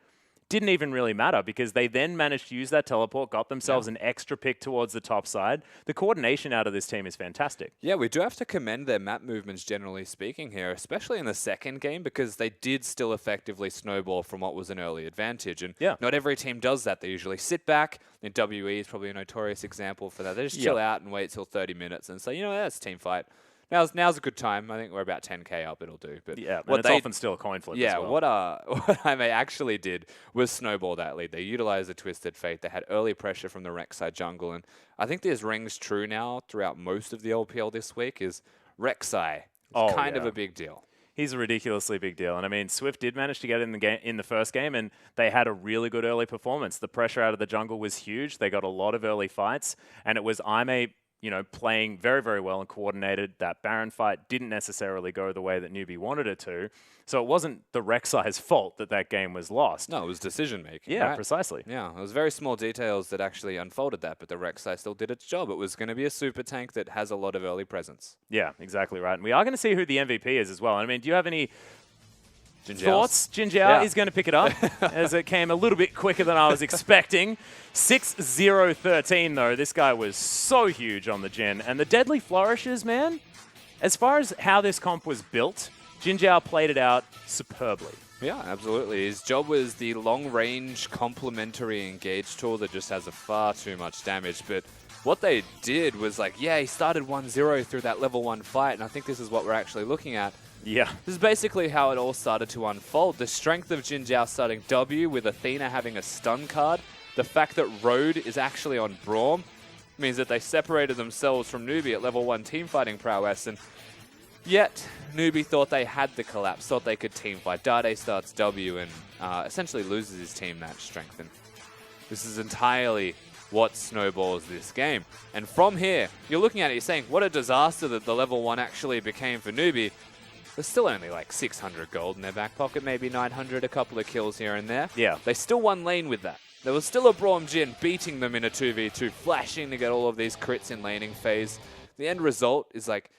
Didn't even really matter because they then managed to use that teleport, got themselves an extra pick towards the top side. The coordination out of this team is fantastic. Yeah, we do have to commend their map movements, generally speaking here, especially in the second game, because they did still effectively snowball from what was an early advantage. And not every team does that. They usually sit back. And WE is probably a notorious example for that. They just chill out and wait till 30 minutes and say, that's a team fight. Now's a good time. I think we're about 10k up. It'll do. But it's often still a coin flip. Yeah, as well. what Ime actually did was snowball that lead. They utilized the Twisted Fate. They had early pressure from the Rek'Sai jungle, and I think this rings true now throughout most of the LPL this week. Is Rek'Sai is kind of a big deal. He's a ridiculously big deal. And I mean, Swift did manage to get in the game in the first game, and they had a really good early performance. The pressure out of the jungle was huge. They got a lot of early fights, and it was Ime playing very, very well and coordinated. That Baron fight didn't necessarily go the way that Newbee wanted it to. So it wasn't the Rek'Sai's fault that game was lost. No, it was decision-making. Yeah, precisely. Yeah, it was very small details that actually unfolded that, but the Rek'Sai still did its job. It was going to be a super tank that has a lot of early presence. Yeah, exactly right. And we are going to see who the MVP is as well. I mean, do you have any Thoughts? Jinjiao is going to pick it up as it came a little bit quicker than I was expecting. 6-0-13 though. This guy was so huge on the Jin. And the Deadly Flourishes, man, as far as how this comp was built, Jinjiao played it out superbly. Yeah, absolutely. His job was the long-range complementary engage tool that just has a far too much damage. But what they did was like, yeah, he started 1-0 through that level 1 fight, and I think this is what we're actually looking at. Yeah. This is basically how it all started to unfold. The strength of Jinjiao starting W with Athena having a stun card. The fact that Road is actually on Braum means that they separated themselves from Newbee at level 1 teamfighting prowess. And yet, Newbee thought they had the collapse, thought they could teamfight. Dade starts W and essentially loses his team match strength. And this is entirely what snowballs this game. And from here, you're looking at it, you're saying, what a disaster that the level 1 actually became for Newbee. There's still only like 600 gold in their back pocket, maybe 900, a couple of kills here and there. Yeah. They still won lane with that. There was still a Braum Jin beating them in a 2v2, flashing to get all of these crits in laning phase. The end result is like,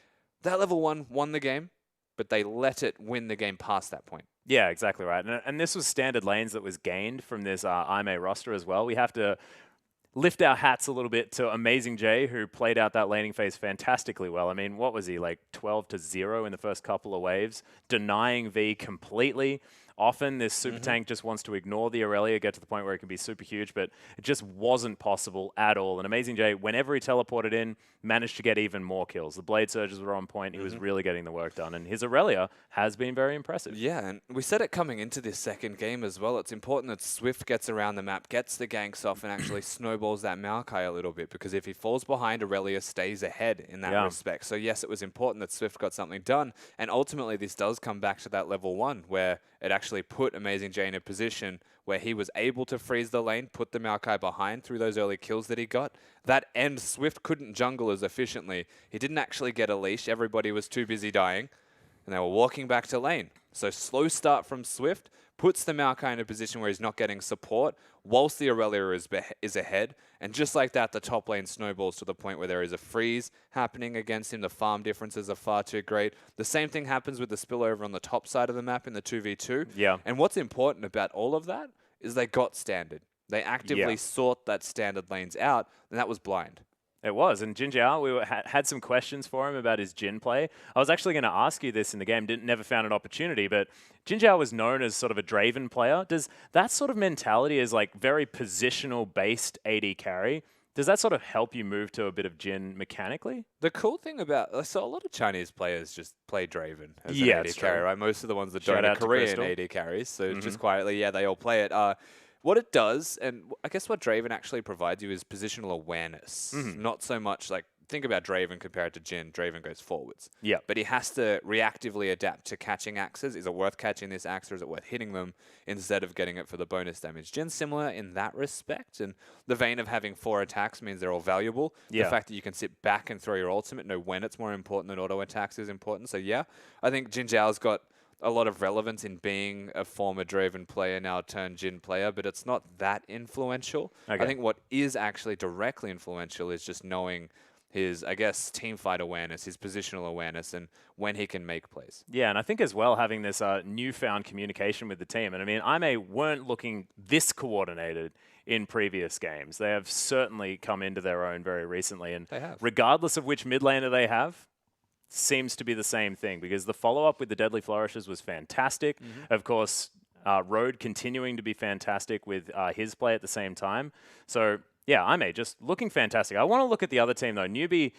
that level 1 won the game, but they let it win the game past that point. Yeah, exactly right. And this was standard lanes that was gained from this IMA roster as well. We have to lift our hats a little bit to Amazing J, who played out that laning phase fantastically well. I mean, what was he, like 12-0 in the first couple of waves, denying V completely. Often this super tank just wants to ignore the Aurelia, get to the point where it can be super huge, but it just wasn't possible at all. And Amazing J, whenever he teleported in, managed to get even more kills. The Blade Surges were on point. He was really getting the work done. And his Aurelia has been very impressive. Yeah, and we said it coming into this second game as well. It's important that Swift gets around the map, gets the ganks off, and actually snowballs that Maokai a little bit, because if he falls behind, Aurelia stays ahead in that respect. So yes, it was important that Swift got something done. And ultimately, this does come back to that level 1, where it actually put Amazing J in a position where he was able to freeze the lane, put the Maokai behind through those early kills that he got. That end, Swift couldn't jungle as efficiently. He didn't actually get a leash. Everybody was too busy dying, and they were walking back to lane. So slow start from Swift puts the Maokai in a position where he's not getting support, whilst the Aurelia is ahead. And just like that, the top lane snowballs to the point where there is a freeze happening against him. The farm differences are far too great. The same thing happens with the spillover on the top side of the map in the 2v2. Yeah. And what's important about all of that is they got standard. They actively sought that standard lanes out, and that was blind. It was, and Jinjiao, we had some questions for him about his Jin play. I was actually going to ask you this in the game, never found an opportunity, but Jinjiao was known as sort of a Draven player. Does that sort of mentality as like very positional-based AD carry, does that sort of help you move to a bit of Jin mechanically? The cool thing about, so a lot of Chinese players just play Draven as an AD carry, right? Most of the ones that don't are Korean AD carries, so just quietly, they all play it. What it does, and I guess what Draven actually provides you is positional awareness. Not so much like, think about Draven compared to Jin. Draven goes forwards. Yeah. But he has to reactively adapt to catching axes. Is it worth catching this axe, or is it worth hitting them instead of getting it for the bonus damage? Jin's similar in that respect, and the vein of having 4 attacks means they're all valuable. Yeah. The fact that you can sit back and throw your ultimate, know when it's more important than auto attacks is important. So yeah, I think Jinjiao's got a lot of relevance in being a former Draven player, now turned Jin player, but it's not that influential. Okay. I think what is actually directly influential is just knowing his, I guess, team fight awareness, his positional awareness, and when he can make plays. Yeah, and I think as well having this newfound communication with the team. And I mean, IMA weren't looking this coordinated in previous games. They have certainly come into their own very recently. And they have. Regardless of which mid laner they have, seems to be the same thing, because the follow-up with the Deadly Flourishes was fantastic. Of course, Road continuing to be fantastic with his play at the same time. So, yeah, IMA just looking fantastic. I want to look at the other team, though. Newbee,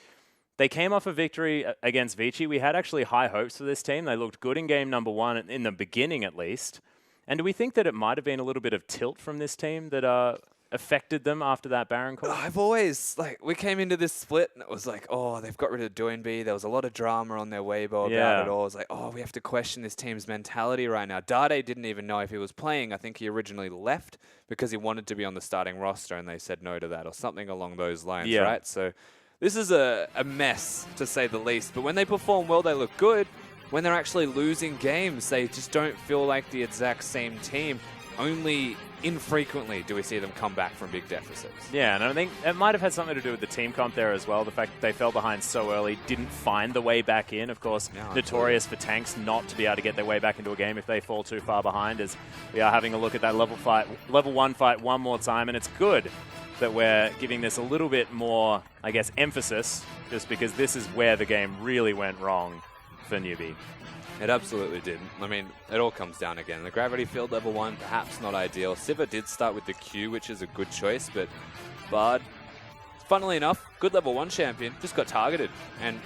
they came off a victory against Vici. We had actually high hopes for this team. They looked good in game number 1, in the beginning at least. And do we think that it might have been a little bit of tilt from this team that affected them after that Baron call? I've always, we came into this split and it was like, oh, they've got rid of Doinby. There was a lot of drama on their Weibo about it all. It was like, oh, we have to question this team's mentality right now. Dade didn't even know if he was playing. I think he originally left because he wanted to be on the starting roster and they said no to that, or something along those lines, right? So this is a mess, to say the least. But when they perform well, they look good. When they're actually losing games, they just don't feel like the exact same team. Only infrequently do we see them come back from big deficits. Yeah, and I think it might have had something to do with the team comp there as well. The fact that they fell behind so early, didn't find the way back in. Of course, notorious for tanks not to be able to get their way back into a game if they fall too far behind, as we are having a look at that level 1 fight one more time. And it's good that we're giving this a little bit more, I guess, emphasis, just because this is where the game really went wrong for Newbee. It absolutely did. I mean, it all comes down again. The gravity field level 1, perhaps not ideal. Sivir did start with the Q, which is a good choice, but Bard, funnily enough, good level 1 champion, just got targeted. And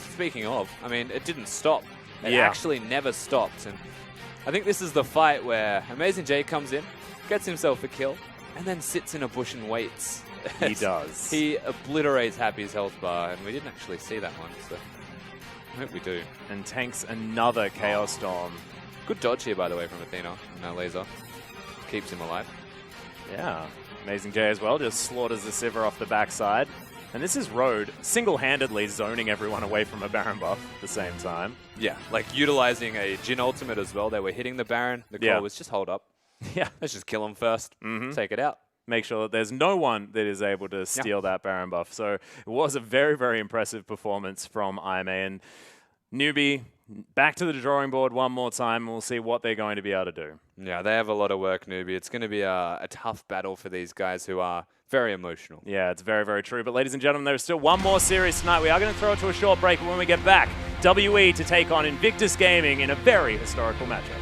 speaking of, I mean, it didn't stop. It actually never stopped. And I think this is the fight where Amazing J comes in, gets himself a kill, and then sits in a bush and waits. He does. He obliterates Happy's health bar, and we didn't actually see that one, so I hope we do. And tanks another Chaos Storm. Good dodge here, by the way, from Athena. And that laser keeps him alive. Yeah. Amazing J as well, just slaughters the Sivir off the backside. And this is Road single-handedly zoning everyone away from a Baron buff at the same time. Yeah, like utilizing a Jhin ultimate as well. They were hitting the Baron. The call was just hold up. Yeah. Let's just kill him first. Take it out. Make sure that there's no one that is able to steal that Baron buff. So it was a very, very impressive performance from IMA. And Newbee, back to the drawing board one more time. We'll see what they're going to be able to do. Yeah, they have a lot of work, Newbee. It's going to be a tough battle for these guys who are very emotional. Yeah, it's very, very true. But ladies and gentlemen, there's still one more series tonight. We are going to throw it to a short break. But when we get back, WE to take on Invictus Gaming in a very historical matchup.